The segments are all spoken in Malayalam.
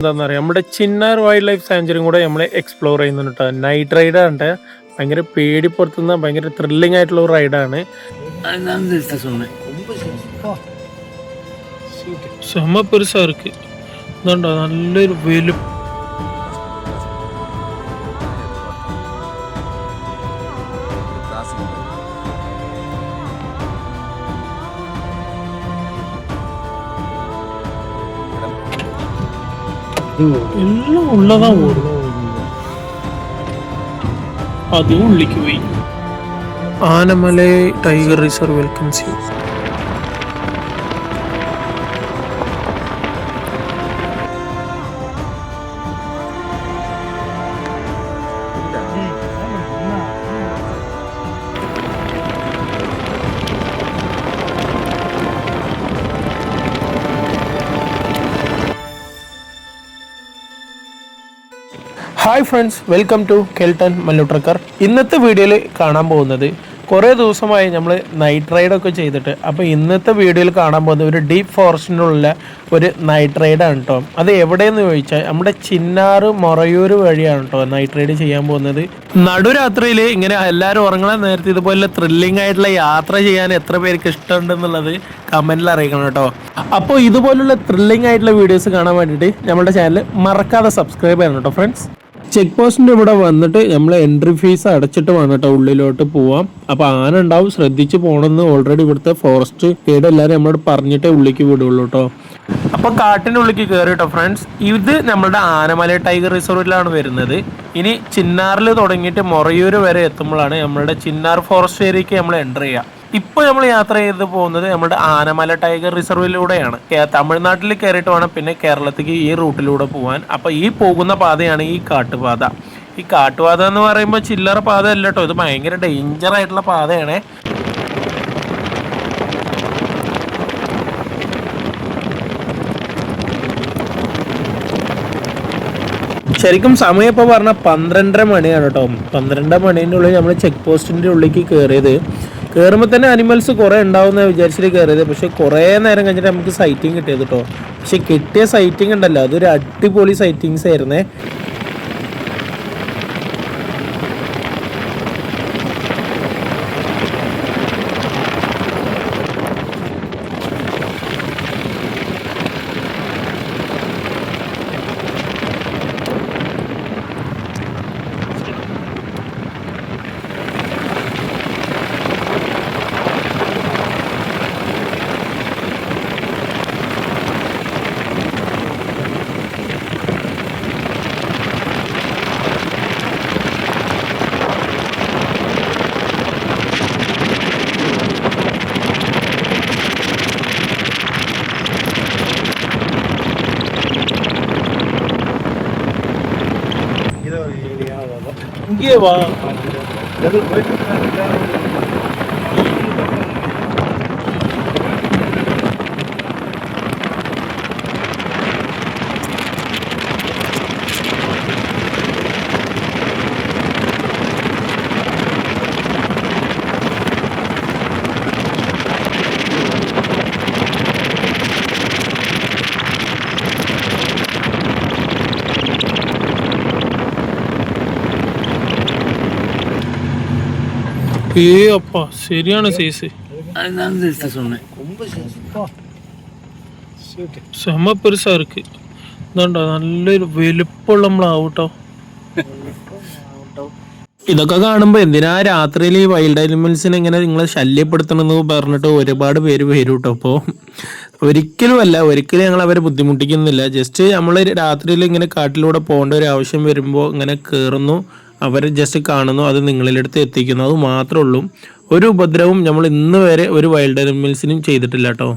എന്താണെന്ന് അറിയാം, നമ്മുടെ ചിന്നാർ വൈൽഡ് ലൈഫ് സാഞ്ചുറിയും കൂടെ നമ്മൾ എക്സ്പ്ലോർ ചെയ്യുന്നുണ്ട് കേട്ടോ. നൈറ്റ് റൈഡാണ്, ഭയങ്കര പേടിപ്പെടുത്തുന്ന ഭയങ്കര ത്രില്ലിംഗ് ആയിട്ടുള്ള ഒരു റൈഡാണ്. செம பெருசா இருக்கு. இதாண்டா നല്ലൊരു വലു എല്ലാം ഉള്ളതാ ഓടും. അതും ഉള്ളിക്ക് പോയി. Anamalai tiger reserve welcomes you. Hi friends, welcome to Kelton Mallu trekker. ഇന്നത്തെ വീഡിയോയിൽ കാണാൻ പോകുന്നത് കുറേ ദിവസമായി നമ്മൾ നൈറ്റ് റൈഡൊക്കെ ചെയ്തിട്ട്, അപ്പോൾ ഇന്നത്തെ വീഡിയോയിൽ കാണാൻ പോകുന്നത് ഒരു ഡീപ്പ് ഫോറസ്റ്റിനുള്ള ഒരു നൈറ്റ് റൈഡാണ് കേട്ടോ. അത് എവിടെയെന്ന് ചോദിച്ചാൽ നമ്മുടെ ചിന്നാർ മൊറയൂർ വഴിയാണ് കേട്ടോ നൈറ്റ് റൈഡ് ചെയ്യാൻ പോകുന്നത്. നടുരാത്രിയിൽ ഇങ്ങനെ എല്ലാവരും ഉറങ്ങുന്ന നേരത്തെ ഇതുപോലെ ത്രില്ലിംഗ് ആയിട്ടുള്ള യാത്ര ചെയ്യാൻ എത്ര പേർക്ക് ഇഷ്ടമുണ്ടെന്നുള്ളത് കമൻറ്റിൽ അറിയിക്കണം കേട്ടോ. അപ്പോൾ ഇതുപോലുള്ള ത്രില്ലിംഗ് ആയിട്ടുള്ള വീഡിയോസ് കാണാൻ വേണ്ടിയിട്ട് നമ്മുടെ ചാനൽ മറക്കാതെ സബ്സ്ക്രൈബ് ചെയ്യണം കേട്ടോ ഫ്രണ്ട്സ്. ചെക്ക് പോസ്റ്റിൻ്റെ ഇവിടെ വന്നിട്ട് നമ്മൾ എൻട്രി ഫീസ് അടച്ചിട്ട് വേണം കേട്ടോ ഉള്ളിലോട്ട് പോവാം. അപ്പോൾ ആന ഉണ്ടാവും, ശ്രദ്ധിച്ച് പോകണമെന്ന് ഓൾറെഡി ഇവിടുത്തെ ഫോറസ്റ്റ് ഗൈഡ് എല്ലാവരും നമ്മളോട് പറഞ്ഞിട്ടേ ഉള്ളിലേക്ക് വിടുള്ളൂ കേട്ടോ. അപ്പോൾ കാട്ടിൻ്റെ ഉള്ളിലേക്ക് കയറി കേട്ടോ ഫ്രണ്ട്സ്. ഇത് നമ്മുടെ ആനമല ടൈഗർ റിസർവിലാണ് വരുന്നത്. ഇനി ചിന്നാറിൽ തുടങ്ങിയിട്ട് മൊറയൂർ വരെ എത്തുമ്പോഴാണ് നമ്മളുടെ ചിന്നാർ ഫോറസ്റ്റ് ഏരിയയ്ക്ക് നമ്മൾ എൻ്റർ ചെയ്യുക. ഇപ്പോൾ നമ്മൾ യാത്ര ചെയ്ത് പോകുന്നത് നമ്മുടെ ആനമല ടൈഗർ റിസർവിലൂടെയാണ്. തമിഴ്നാട്ടിൽ കയറിയിട്ട് വേണം പിന്നെ കേരളത്തിലേക്ക് ഈ റൂട്ടിലൂടെ പോകാൻ. അപ്പോൾ ഈ പോകുന്ന പാതയാണ് ഈ കാട്ടുപാത. ഈ കാട്ടുപാത എന്ന് പറയുമ്പോൾ ചില്ലറ പാത അല്ല കേട്ടോ, ഇത് ഭയങ്കര ഡേഞ്ചർ ആയിട്ടുള്ള പാതയാണ്. ശരിക്കും സമയം ഇപ്പോൾ പറഞ്ഞാൽ 12:30 മണിയാണ് കേട്ടോ. 12 മണീൻ്റെ ഉള്ളിൽ നമ്മൾ ചെക്ക് പോസ്റ്റിൻ്റെ ഉള്ളിലേക്ക് കയറിയത്. കയറുമ്പോൾ തന്നെ അനിമൽസ് കുറേ ഉണ്ടാവുമെന്ന് വിചാരിച്ചിട്ട് കയറിയത്. പക്ഷേ കുറേ നേരം കഴിഞ്ഞിട്ട് നമുക്ക് സൈറ്റിംഗ് കിട്ടിയത് കേട്ടോ. പക്ഷെ കിട്ടിയ സൈറ്റിംഗ് ഉണ്ടല്ലോ, അതൊരു അടിപൊളി സൈറ്റിങ്സ് ആയിരുന്നേ. இங்கே வா. அப்பா சரியான சைஸ், செம பெருசா இருக்கு. ഇതാണ്ടോ നല്ലൊരു വലുപ്പമുള്ള നമ്മളാവട്ടോ. ഇതൊക്കെ കാണുമ്പോൾ എന്തിനാ രാത്രിയിൽ ഈ വൈൽഡ് ആനിമൽസിനെ ഇങ്ങനെ നിങ്ങളെ ശല്യപ്പെടുത്തണമെന്ന് പറഞ്ഞിട്ട് ഒരുപാട് പേര് വരും കേട്ടോ. അപ്പോൾ ഒരിക്കലും ഞങ്ങൾ അവരെ ബുദ്ധിമുട്ടിക്കുന്നില്ല. ജസ്റ്റ് നമ്മൾ രാത്രിയിൽ ഇങ്ങനെ കാട്ടിലൂടെ പോകേണ്ട ഒരു ആവശ്യം വരുമ്പോൾ ഇങ്ങനെ കയറുന്നു, അവർ ജസ്റ്റ് കാണുന്നു, അത് നിങ്ങളിലെടുത്ത് എത്തിക്കുന്നു, അത് മാത്രമേ ഉള്ളൂ. ഒരു ഉപദ്രവവും നമ്മൾ ഇന്ന് വരെ ഒരു വൈൽഡ് ആനിമൽസിനും ചെയ്തിട്ടില്ല കേട്ടോ.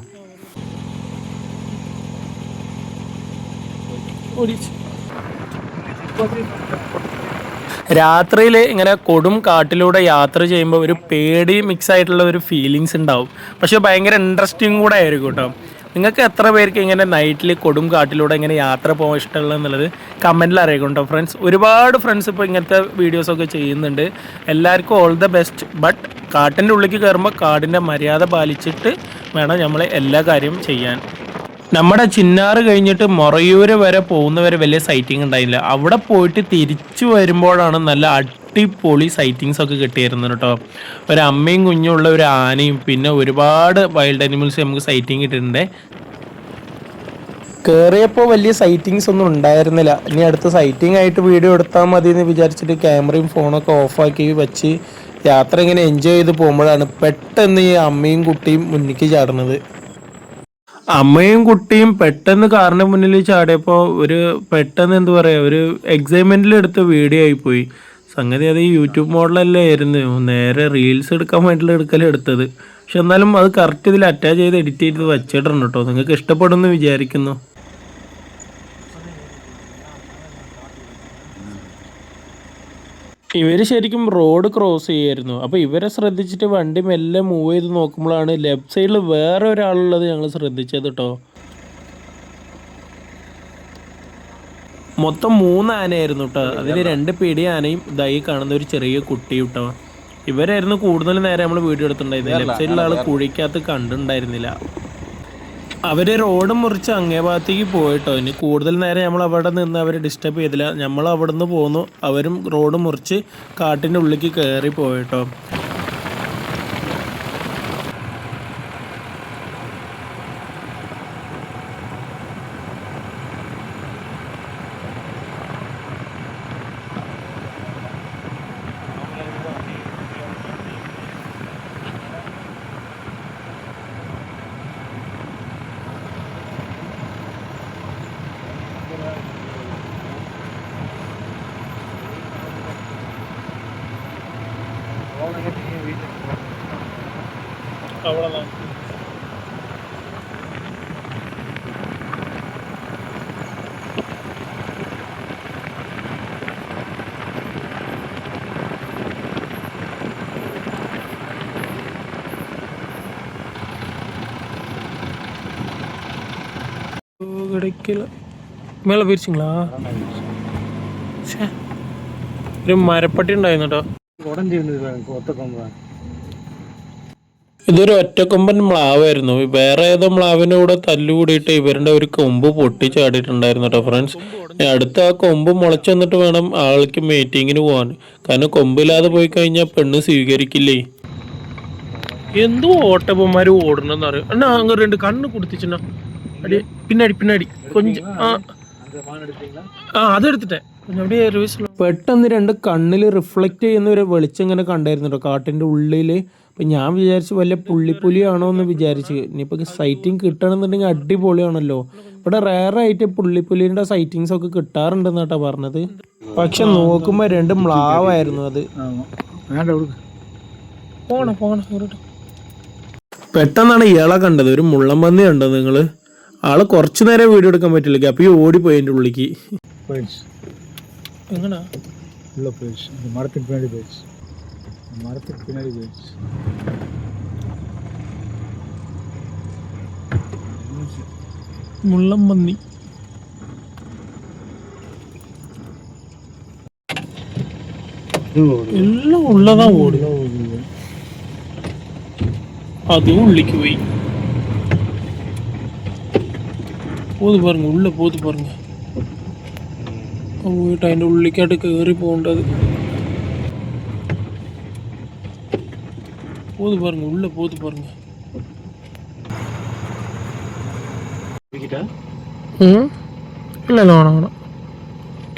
രാത്രിയിൽ ഇങ്ങനെ കൊടും കാട്ടിലൂടെ യാത്ര ചെയ്യുമ്പോൾ ഒരു പേടി മിക്സ് ആയിട്ടുള്ള ഒരു ഫീലിങ്സ് ഉണ്ടാവും. പക്ഷെ ഭയങ്കര ഇൻട്രസ്റ്റിംഗ് കൂടെ ആയിരിക്കും കേട്ടോ. നിങ്ങൾക്ക് എത്ര പേർക്ക് ഇങ്ങനെ നൈറ്റിൽ കൊടും കാട്ടിലൂടെ ഇങ്ങനെ യാത്ര പോകാൻ ഇഷ്ടമുള്ളത് എന്നുള്ളത് കമൻറ്റിൽ അറിയിക്കും കേട്ടോ ഫ്രണ്ട്സ്. ഒരുപാട് ഫ്രണ്ട്സ് ഇപ്പോൾ ഇങ്ങനത്തെ വീഡിയോസൊക്കെ ചെയ്യുന്നുണ്ട്. എല്ലാവർക്കും ഓൾ ദ ബെസ്റ്റ്. ബട്ട് കാട്ടിൻ്റെ ഉള്ളിലേക്ക് കയറുമ്പോൾ കാടിൻ്റെ മര്യാദ പാലിച്ചിട്ട് വേണം നമ്മൾ എല്ലാ കാര്യവും ചെയ്യാൻ. നമ്മുടെ ചിന്നാറ് കഴിഞ്ഞിട്ട് മൊറയൂര് വരെ പോകുന്നവരെ വലിയ സൈറ്റിംഗ് ഉണ്ടായില്ല. അവിടെ പോയിട്ട് തിരിച്ചു വരുമ്പോഴാണ് നല്ല അടിപൊളി സൈറ്റിങ്സ് ഒക്കെ കിട്ടിയിരുന്നു കേട്ടോ. ഒരു അമ്മയും കുഞ്ഞുള്ള ഒരു ആനയും പിന്നെ ഒരുപാട് വൈൽഡ് അനിമൽസ് നമുക്ക് സൈറ്റിംഗ് കിട്ടിയിട്ടുണ്ട്. കയറിയപ്പോൾ വലിയ സൈറ്റിങ്സ് ഒന്നും ഉണ്ടായിരുന്നില്ല. ഇനി അടുത്ത സൈറ്റിംഗ് ആയിട്ട് വീഡിയോ എടുത്താൽ മതി എന്ന് വിചാരിച്ചിട്ട് ക്യാമറയും ഫോണൊക്കെ ഓഫാക്കി വെച്ച് യാത്ര ഇങ്ങനെ എൻജോയ് ചെയ്ത് പോകുമ്പോഴാണ് പെട്ടെന്ന് ഈ അമ്മയും കുട്ടിയും മുന്നിലേക്ക് ചാടുന്നത്. അമ്മയും കുട്ടിയും പെട്ടെന്ന് കാറിന്റെ മുന്നിൽ ചാടിയപ്പോൾ ഒരു പെട്ടെന്ന് എന്താ പറയുക, ഒരു എക്സൈറ്റ്മെന്റിൽ എടുത്ത വീഡിയോ ആയിപ്പോയി. സംഗതി അത് ഈ യൂട്യൂബ് മോഡലല്ലേ ആയിരുന്നു, നേരെ റീൽസ് എടുക്കാൻ വേണ്ടിയിട്ടുള്ള എടുത്തത്. പക്ഷെ എന്നാലും അത് കറക്റ്റ് ഇതിൽ അറ്റാച്ച് ചെയ്ത് എഡിറ്റ് ചെയ്ത് വെച്ചിട്ടുണ്ട് കേട്ടോ. നിങ്ങൾക്ക് ഇഷ്ടപ്പെടുമെന്ന് വിചാരിക്കുന്നു. ഇവര് ശരിക്കും റോഡ് ക്രോസ് ചെയ്യായിരുന്നു. അപ്പോൾ ഇവരെ ശ്രദ്ധിച്ചിട്ട് വണ്ടി മെല്ലെ മൂവ് ചെയ്ത് നോക്കുമ്പോഴാണ് ലെഫ്റ്റ് സൈഡിൽ വേറെ ഒരാളുള്ളത് ഞങ്ങൾ ശ്രദ്ധിച്ചത് കേട്ടോ. മൊത്തം 3 ആനയായിരുന്നു കേട്ടോ. അതിൽ 2 പിടി ആനയും ഇതായി കാണുന്ന ഒരു ചെറിയ കുട്ടിയും കേട്ടോ. ഇവരായിരുന്നു കൂടുതൽ നേരം നമ്മൾ വീഡിയോ എടുത്തിട്ടുണ്ടായിരുന്നത്. ലെഫ്റ്റ് സൈഡിലുള്ള ആൾ കുഴിക്കകത്ത് കണ്ടിട്ടുണ്ടായിരുന്നില്ല. അവര് റോഡ് മുറിച്ച് അങ്ങേ ഭാഗത്തേക്ക് പോയിട്ടോ. ഇനി കൂടുതൽ നേരം നമ്മൾ അവിടെ നിന്ന് അവരെ ഡിസ്റ്റർബ് ചെയ്തില്ല. നമ്മൾ അവിടെ നിന്ന് പോന്നു, അവരും റോഡ് മുറിച്ച് കാട്ടിൻ്റെ ഉള്ളിലേക്ക് കയറി പോയിട്ടോ. அவ்வளோதான். கிடைக்கல. மேலே போயிடுச்சிங்களா? ഒരു മരപ്പട്ടി ഉണ്ടായിരുന്നു കേട്ടോ. ഇതൊരു ഒറ്റക്കൊമ്പൻ മ്ലാവായിരുന്നു. വേറെ ഏതോ മ്ലാവിൻ്റെ കൂടെ തല്ലുകൂടിയിട്ട് ഇവരുടെ ഒരു കൊമ്പ് പൊട്ടിച്ചാടിയിട്ടുണ്ടായിരുന്നു കേട്ടോ ഫ്രണ്ട്സ്. അടുത്ത ആ കൊമ്പ് മുളച്ചു വന്നിട്ട് വേണം ആൾക്ക് മീറ്റിങ്ങിന് പോകാൻ. കാരണം കൊമ്പില്ലാതെ പോയി കഴിഞ്ഞാൽ പെണ്ണ് സ്വീകരിക്കില്ലേ. എന്തോ ഓട്ടപ്പന്മാർ ഓടണമെന്ന് അറിയാം. എന്നാ അങ്ങ് 2 കണ്ണ് കുടിച്ചിട്ടുണ്ടോ? അടി പിന്നാടി കൊഞ്ചം. അതെടുത്തിട്ടെ പെട്ടെന്ന് 2 കണ്ണിൽ റിഫ്ലക്റ്റ് ചെയ്യുന്ന ഒരു വെളിച്ചം ഇങ്ങനെ കണ്ടായിരുന്നു കേട്ടോ കാട്ടിൻ്റെ ഉള്ളിൽ. അപ്പം ഞാൻ വിചാരിച്ചു വല്ല പുള്ളിപ്പുലിയാണോ എന്ന് വിചാരിച്ച്. ഇനിയിപ്പോൾ സൈറ്റിംഗ് കിട്ടണമെന്നുണ്ടെങ്കിൽ അടിപൊളിയാണല്ലോ. ഇവിടെ റയറായിട്ട് പുള്ളിപ്പുലിൻ്റെ സൈറ്റിങ്സ് ഒക്കെ കിട്ടാറുണ്ടെന്ന് കേട്ടോ പറഞ്ഞത്. പക്ഷെ നോക്കുമ്പോൾ 2 മ്ലാവായിരുന്നു അത്. പെട്ടെന്നാണ് ഇയാളെ കണ്ടത്, ഒരു മുള്ളംപന്നി കണ്ടത് നിങ്ങൾ. ആള് കുറച്ചു നേരം വീഡിയോ എടുക്കാൻ പറ്റില്ല. അപ്പോൾ ഈ ഓടിപ്പോയി എൻ്റെ ഉള്ളിക്ക്. എങ്ങനാ മരത്തിന് പിന്നാടി പോയിച്ച് മുള്ളംപന്നി. എല്ലാം ഉള്ളതാ ഓടി. അതും ഉള്ളിക്ക് പോയി. போது பாருங்க, உள்ள போது பாருங்க. போயிட்டு അതിൻ്റെ ഉള്ളിക്കാട്ട് കയറി പോകേണ്ടത്. போது பாருங்க, உள்ள போது பாருங்க. இல்லை வேணாம்.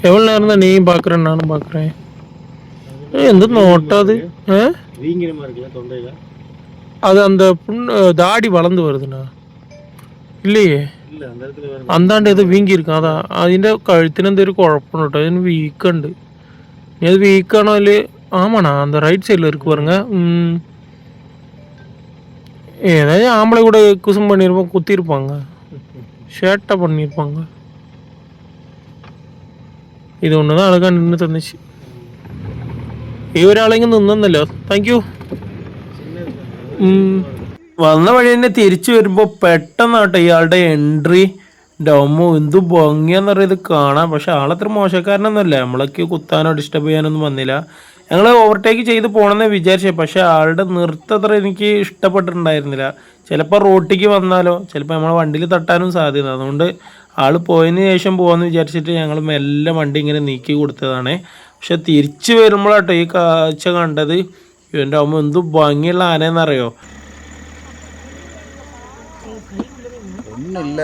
எவ்வளோ நேரம் தான் நீயும் பார்க்குறேன் நானும் பார்க்குறேன். எந்த நோட்டா அது? அது அந்த தாடி வளர்ந்து வருதுண்ணா இல்லையே. അന്താണ്ട് ഇത് വീങ്ങിയിരിക്കും. അതാ അതിൻ്റെ കഴുത്തിനെന്തൊരു കുഴപ്പമുണ്ട് കേട്ടോ. അതിന് വീക്കുണ്ട്. ഇനി അത് വീക്കാണോ അതിൽ ആമാണോ அந்த ரைட் சைடில் இருக்கு பாருங்க. ஏதாவது ஆம்பளை கூட குசும் பண்ணியிருப்போம், குத்திருப்பாங்க, ஷேட்டாக பண்ணியிருப்பாங்க. ഇത് ഒன்று தான் അഴകാൻ നിന്ന് തന്നിച്ച്. ഈ ഒരാളെങ്കിൽ നിന്നല്ലോ. Thank you. വന്ന വഴി തന്നെ തിരിച്ചു വരുമ്പോൾ പെട്ടെന്നാട്ടോ ഇയാളുടെ എൻട്രി. ഡോമോ എന്തു ഭംഗിയാന്ന് പറയുന്നത് കാണാം. പക്ഷെ ആളത്ര മോശക്കാരനൊന്നുമല്ല. നമ്മളൊക്കെ കുത്താനോ ഡിസ്റ്റർബ് ചെയ്യാനൊന്നും വന്നില്ല. ഞങ്ങൾ ഓവർടേക്ക് ചെയ്ത് പോകണമെന്ന് വിചാരിച്ചത്. പക്ഷെ ആളുടെ നൃത്തത്ര എനിക്ക് ഇഷ്ടപ്പെട്ടിട്ടുണ്ടായിരുന്നില്ല. ചിലപ്പോൾ റോട്ടിക്ക് വന്നാലോ ചിലപ്പോൾ നമ്മളെ വണ്ടിയിൽ തട്ടാനും സാധ്യത. അതുകൊണ്ട് ആൾ പോയതിന് ശേഷം പോകാമെന്ന് വിചാരിച്ചിട്ട് ഞങ്ങൾ മെല്ലെ വണ്ടി ഇങ്ങനെ നീക്കി കൊടുത്തതാണ്. പക്ഷെ തിരിച്ച് വരുമ്പോഴാട്ടോ ഈ കാഴ്ച കണ്ടത്. ഇവൻ്റെ അമ്മ എന്ത് ഭംഗിയുള്ള ആനയെന്നറിയോ. ഒന്നില്ല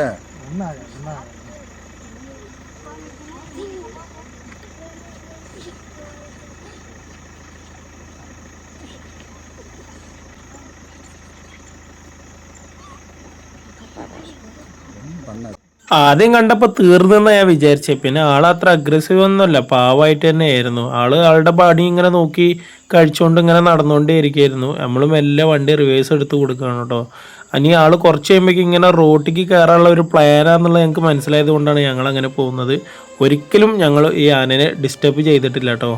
ആദ്യം കണ്ടപ്പോൾ തീർന്നെന്ന് ഞാൻ വിചാരിച്ചേ. പിന്നെ ആൾ അത്ര അഗ്രസീവ് ഒന്നുമല്ല, പാവമായിട്ട് തന്നെ ആയിരുന്നു. ആളുടെ പണി ഇങ്ങനെ നോക്കി കഴിച്ചുകൊണ്ട് ഇങ്ങനെ നടന്നുകൊണ്ടേ ഇരിക്കുകയായിരുന്നു. നമ്മൾ മെല്ലെ വണ്ടി റിവേഴ്സ് എടുത്ത് കൊടുക്കുകയാണ് കേട്ടോ. ഇനി ആൾ കുറച്ച് കഴിയുമ്പോഴേക്കും ഇങ്ങനെ റോട്ടിക്ക് കയറാനുള്ള ഒരു പ്ലാനാന്നുള്ളത് ഞങ്ങൾക്ക് മനസ്സിലായത് കൊണ്ടാണ് ഞങ്ങൾ അങ്ങനെ പോകുന്നത്. ഒരിക്കലും ഞങ്ങൾ ഈ ആനനെ ഡിസ്റ്റർബ് ചെയ്തിട്ടില്ല കേട്ടോ.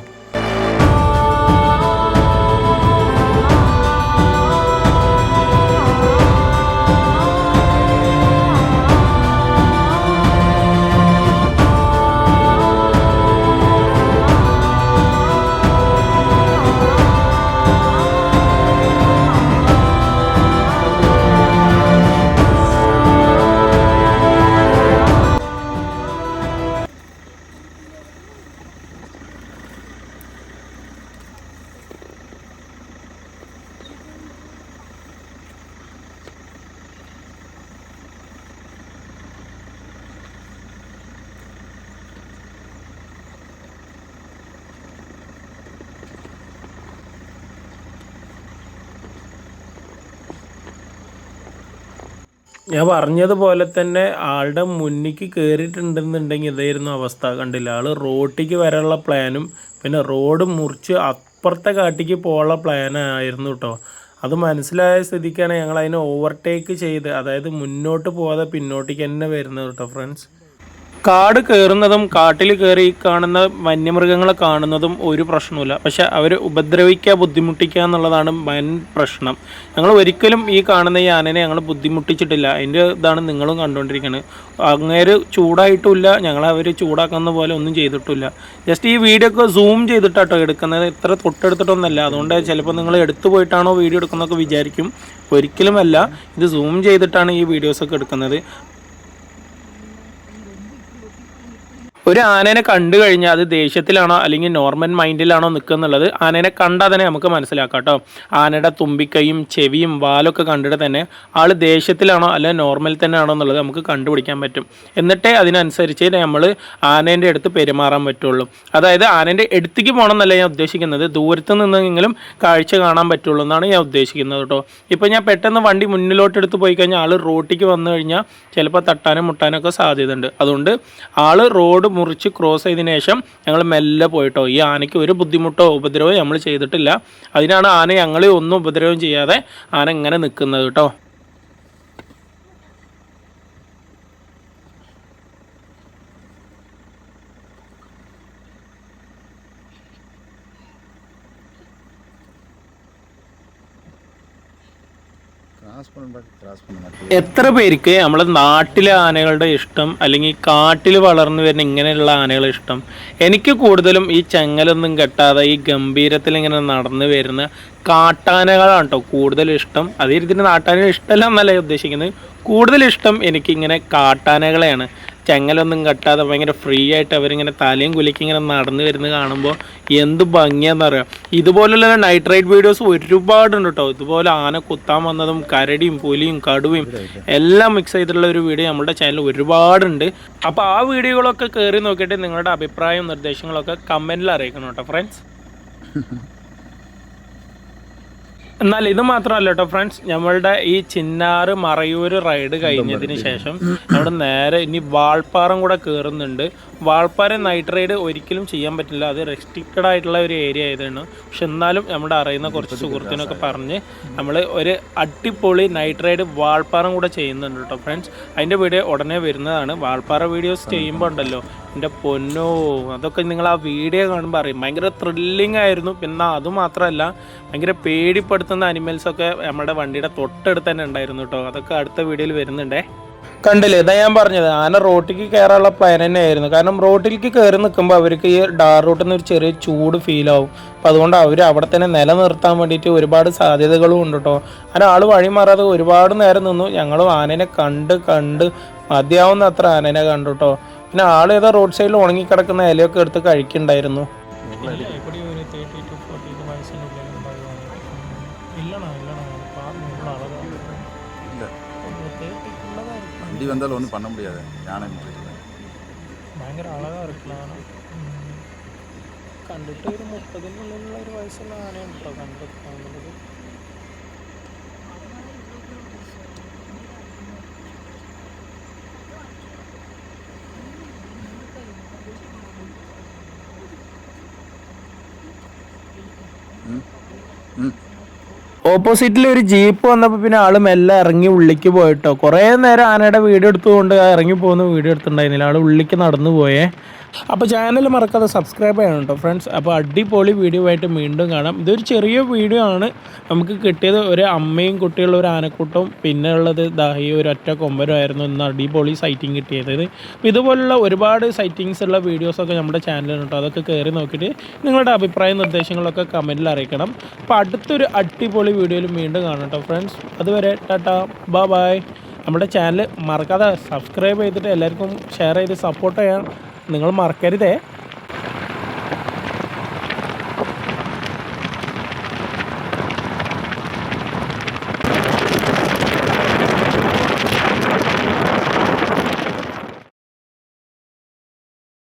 ഞാൻ പറഞ്ഞതുപോലെ തന്നെ ആളുടെ മുന്നിക്ക് കയറിയിട്ടുണ്ടെന്നുണ്ടെങ്കിൽ ഇതായിരുന്നു അവസ്ഥ. കണ്ടില്ല, ആൾ റോട്ടിക്ക് വരാനുള്ള പ്ലാനും പിന്നെ റോഡ് മുറിച്ച് അപ്പുറത്തെ കാട്ടിക്ക് പോകാനുള്ള പ്ലാനായിരുന്നു കേട്ടോ. അത് മനസ്സിലായ സ്ഥിതിക്കാണ് ഞങ്ങൾ അതിനെ ഓവർടേക്ക് ചെയ്ത്, അതായത് മുന്നോട്ട് പോകാതെ പിന്നോട്ടേക്ക് തന്നെ വരുന്നത് കേട്ടോ ഫ്രണ്ട്സ്. കാട് കയറുന്നതും കാട്ടിൽ കയറി കാണുന്ന വന്യമൃഗങ്ങളെ കാണുന്നതും ഒരു പ്രശ്നമില്ല. പക്ഷെ അവർ ഉപദ്രവിക്കുക ബുദ്ധിമുട്ടിക്കുക എന്നുള്ളതാണ് വൻ പ്രശ്നം. ഞങ്ങൾ ഒരിക്കലും ഈ കാണുന്ന ഈ ആനനെ ഞങ്ങൾ ബുദ്ധിമുട്ടിച്ചിട്ടില്ല. അതിൻ്റെ ഇതാണ് നിങ്ങളും കണ്ടുകൊണ്ടിരിക്കുന്നത്. അങ്ങേര് ചൂടായിട്ടുമില്ല, ഞങ്ങളവർ ചൂടാക്കുന്ന പോലെ ഒന്നും ചെയ്തിട്ടില്ല. ജസ്റ്റ് ഈ വീഡിയോ ഒക്കെ സൂം ചെയ്തിട്ടാട്ടോ എടുക്കുന്നത്, ഇത്ര തൊട്ടെടുത്തിട്ടൊന്നുമല്ല. അതുകൊണ്ട് ചിലപ്പോൾ നിങ്ങൾ എടുത്തു പോയിട്ടാണോ വീഡിയോ എടുക്കുന്നതൊക്കെ വിചാരിക്കും. ഒരിക്കലുമല്ല, ഇത് സൂം ചെയ്തിട്ടാണ് ഈ വീഡിയോസൊക്കെ എടുക്കുന്നത്. ഒരു ആനേനെ കണ്ടു കഴിഞ്ഞാൽ അത് ദേഷ്യത്തിലാണോ അല്ലെങ്കിൽ നോർമൽ മൈൻഡിലാണോ നിൽക്കുന്നുള്ളത് ആനേനെ കണ്ടാൽ തന്നെ നമുക്ക് മനസ്സിലാക്കാം കേട്ടോ. ആനയുടെ തുമ്പിക്കൈയും ചെവിയും വാലൊക്കെ കണ്ടിട്ട് തന്നെ ആൾ ദേഷ്യത്തിലാണോ അല്ലെങ്കിൽ നോർമൽ തന്നെയാണോ എന്നുള്ളത് നമുക്ക് കണ്ടുപിടിക്കാൻ പറ്റും. എന്നിട്ടേ അതിനനുസരിച്ച് നമ്മൾ ആനേൻ്റെ അടുത്ത് പെരുമാറാൻ പറ്റുള്ളൂ. അതായത് ആനേൻ്റെ അടുത്തേക്ക് പോകണം എന്നല്ല ഞാൻ ഉദ്ദേശിക്കുന്നത്, ദൂരത്ത് നിന്നെങ്കിലും കാഴ്ച കാണാൻ പറ്റുള്ളൂ എന്നാണ് ഞാൻ ഉദ്ദേശിക്കുന്നത് കേട്ടോ. ഇപ്പോൾ ഞാൻ പെട്ടെന്ന് വണ്ടി മുന്നിലോട്ട് എടുത്ത് പോയി കഴിഞ്ഞാൽ ആൾ റോട്ടിക്ക് വന്നു കഴിഞ്ഞാൽ ചിലപ്പോൾ തട്ടാനും മുട്ടാനൊക്കെ സാധ്യത ഉണ്ട്. അതുകൊണ്ട് ആൾ റോഡ് മുറിച്ച് ക്രോസ് ചെയ്തതിനു ശേഷം ഞങ്ങൾ മെല്ലെ പോയിട്ടോ. ഈ ആനയ്ക്ക് ഒരു ബുദ്ധിമുട്ടോ ഉപദ്രവമോ നമ്മൾ ചെയ്തിട്ടില്ല. അതിനാണ് ആന ഞങ്ങളെ ഒന്നും ഉപദ്രവം ചെയ്യാതെ ആന ഇങ്ങനെ നിൽക്കുന്നത് കേട്ടോ. എത്ര പേർക്ക് നമ്മളെ നാട്ടിലെ ആനകളുടെ ഇഷ്ടം അല്ലെങ്കിൽ കാട്ടിൽ വളർന്നു വരുന്ന ഇങ്ങനെയുള്ള ആനകളെ ഇഷ്ടം? എനിക്ക് കൂടുതലും ഈ ചെങ്ങലൊന്നും കെട്ടാതെ ഈ ഗംഭീരത്തിൽ ഇങ്ങനെ നടന്നു വരുന്ന കാട്ടാനകളാണ് കേട്ടോ കൂടുതൽ ഇഷ്ടം. അത് ഇതിന് നാട്ടാനകൾ ഇഷ്ടമല്ല എന്നല്ല ഉദ്ദേശിക്കുന്നത്. കൂടുതൽ ഇഷ്ടം എനിക്കിങ്ങനെ കാട്ടാനകളെയാണ്. ചെങ്ങലൊന്നും കെട്ടാതെ ഭയങ്കര ഫ്രീ ആയിട്ട് അവരിങ്ങനെ തലയും കുലിക്ക് ഇങ്ങനെ നടന്നു വരുന്നത് കാണുമ്പോൾ എന്ത് ഭംഗിയാന്ന് പറയാം. ഇതുപോലുള്ള നൈറ്റ് റൈഡ് വീഡിയോസ് ഒരുപാടുണ്ട് കേട്ടോ. ഇതുപോലെ ആന കുത്താൻ വന്നതും കരടിയും പുലിയും കടുവയും എല്ലാം മിക്സ് ചെയ്തിട്ടുള്ള ഒരു വീഡിയോ നമ്മുടെ ചാനലിൽ ഒരുപാടുണ്ട്. അപ്പോൾ ആ വീഡിയോകളൊക്കെ കയറി നോക്കിയിട്ട് നിങ്ങളുടെ അഭിപ്രായവും നിർദ്ദേശങ്ങളൊക്കെ കമൻറ്റിൽ അറിയിക്കണം കേട്ടോ ഫ്രണ്ട്സ്. എന്നാൽ ഇത് മാത്രമല്ല കേട്ടോ ഫ്രണ്ട്സ്, നമ്മളുടെ ഈ ചിന്നാറ് മറയൂർ റൈഡ് കഴിഞ്ഞതിന് ശേഷം നമ്മൾ നേരെ ഇനി വാൾപ്പാറം കൂടെ കയറുന്നുണ്ട്. വാൾപ്പാറ നൈറ്റ് റൈഡ് ഒരിക്കലും ചെയ്യാൻ പറ്റില്ല, അത് റെസ്ട്രിക്റ്റഡ് ആയിട്ടുള്ള ഒരു ഏരിയ ആയതാണ്. പക്ഷെ എന്നാലും നമ്മുടെ അറിയുന്ന കുറച്ച് സുഹൃത്തിനൊക്കെ പറഞ്ഞ് നമ്മൾ ഒരു അടിപൊളി നൈറ്റ് റൈഡ് വാൾപ്പാറം കൂടെ ചെയ്യുന്നുണ്ട് കേട്ടോ ഫ്രണ്ട്സ്. അതിൻ്റെ വീഡിയോ ഉടനെ വരുന്നതാണ്. വാൾപ്പാറ വീഡിയോസ് ചെയ്യുമ്പോൾ ഉണ്ടല്ലോ എൻ്റെ പൊന്നോ, അതൊക്കെ നിങ്ങൾ ആ വീഡിയോ കാണുമ്പോൾ അറിയും, ഭയങ്കര ത്രില്ലിംഗ് ആയിരുന്നു. പിന്നെ അതുമാത്രമല്ല ഭയങ്കര പേടിപ്പെടുത്തുന്ന അനിമൽസൊക്കെ നമ്മുടെ വണ്ടിയുടെ തൊട്ടടുത്ത് തന്നെ ഉണ്ടായിരുന്നു കേട്ടോ. അതൊക്കെ അടുത്ത വീഡിയോയിൽ വരുന്നുണ്ടേ. കണ്ടില്ലേ, ഇതാ ഞാൻ പറഞ്ഞത്, ആന റോട്ടിലേക്ക് കയറാനുള്ള പ്ലാൻ തന്നെയായിരുന്നു. കാരണം റോട്ടിലേക്ക് കയറി നിൽക്കുമ്പോൾ അവർക്ക് ഈ ഡാർ റൂട്ടിൽ നിന്ന് ഒരു ചെറിയ ചൂട് ഫീൽ ആവും. അപ്പം അതുകൊണ്ട് അവർ അവിടെ തന്നെ നിലനിർത്താൻ വേണ്ടിയിട്ട് ഒരുപാട് സാധ്യതകളും ഉണ്ട് കേട്ടോ. അങ്ങനെ ആൾ വഴി മാറാതെ ഒരുപാട് നേരം നിന്നു. ഞങ്ങളും ആനേനെ കണ്ട് കണ്ട് മതിയാവുന്ന അത്ര ആനേനെ കണ്ടു കേട്ടോ. പിന്നെ ആൾ ഏതോ റോഡ് സൈഡിൽ ഉണങ്ങിക്കിടക്കുന്ന ഇലയൊക്കെ എടുത്ത് കഴിക്കുന്നുണ്ടായിരുന്നു. வண்டி வந்தாலும் ஒன்றும் பண்ண முடியாது. யானை ഭയങ്കര അളകാ ഇരിക്കലാണ്. കണ്ടിട്ട് ഒരു 30-നുള്ളിലുള്ള ഒരു വയസ്സുള്ള ആനയാണ് കേട്ടോ കണ്ടിട്ടുള്ളത്. ഓപ്പോസിറ്റിൽ ഒരു ജീപ്പ് വന്നപ്പോൾ പിന്നെ ആൾ മെല്ലെ ഇറങ്ങി ഉള്ളിക്ക് പോയിട്ടോ. കുറേ നേരം ആനയുടെ വീഡിയോ എടുത്തുകൊണ്ട് ഇറങ്ങി പോകുന്ന വീഡിയോ എടുത്തിട്ടുണ്ടായിരുന്നില്ല. ആൾ ഉള്ളിക്ക് നടന്നു പോയേ. അപ്പോൾ ചാനൽ മറക്കാതെ സബ്സ്ക്രൈബ് ചെയ്യണം കേട്ടോ ഫ്രണ്ട്സ്. അപ്പോൾ അടിപൊളി വീഡിയോ ആയിട്ട് വീണ്ടും കാണാം. ഇതൊരു ചെറിയ വീഡിയോ ആണ് നമുക്ക് കിട്ടിയത്. ഒരു അമ്മയും കുട്ടിയുള്ള ഒരു ആനക്കൂട്ടവും പിന്നെ ഉള്ളത് ഈ ഒരു ഒറ്റ കൊമ്പരുമായിരുന്നു ഇന്ന് അടിപൊളി സൈറ്റിങ് കിട്ടിയത്. ഇതുപോലുള്ള ഒരുപാട് സൈറ്റിങ്സ് ഉള്ള വീഡിയോസൊക്കെ നമ്മുടെ ചാനലിൽ കേട്ടോ. അതൊക്കെ കയറി നോക്കിയിട്ട് നിങ്ങളുടെ അഭിപ്രായ നിർദ്ദേശങ്ങളൊക്കെ കമൻറ്റിൽ അറിയിക്കണം. അപ്പോൾ അടുത്തൊരു അടിപൊളി വീഡിയോയിൽ വീണ്ടും കാണാം കേട്ടോ ഫ്രണ്ട്സ്. അതുവരെ ടാറ്റാ ബൈ. നമ്മുടെ ചാനൽ മറക്കാതെ സബ്സ്ക്രൈബ് ചെയ്തിട്ട് എല്ലാവർക്കും ഷെയർ ചെയ്ത് സപ്പോർട്ട് ചെയ്യാൻ നിങ്ങൾ മറക്കരുതേ.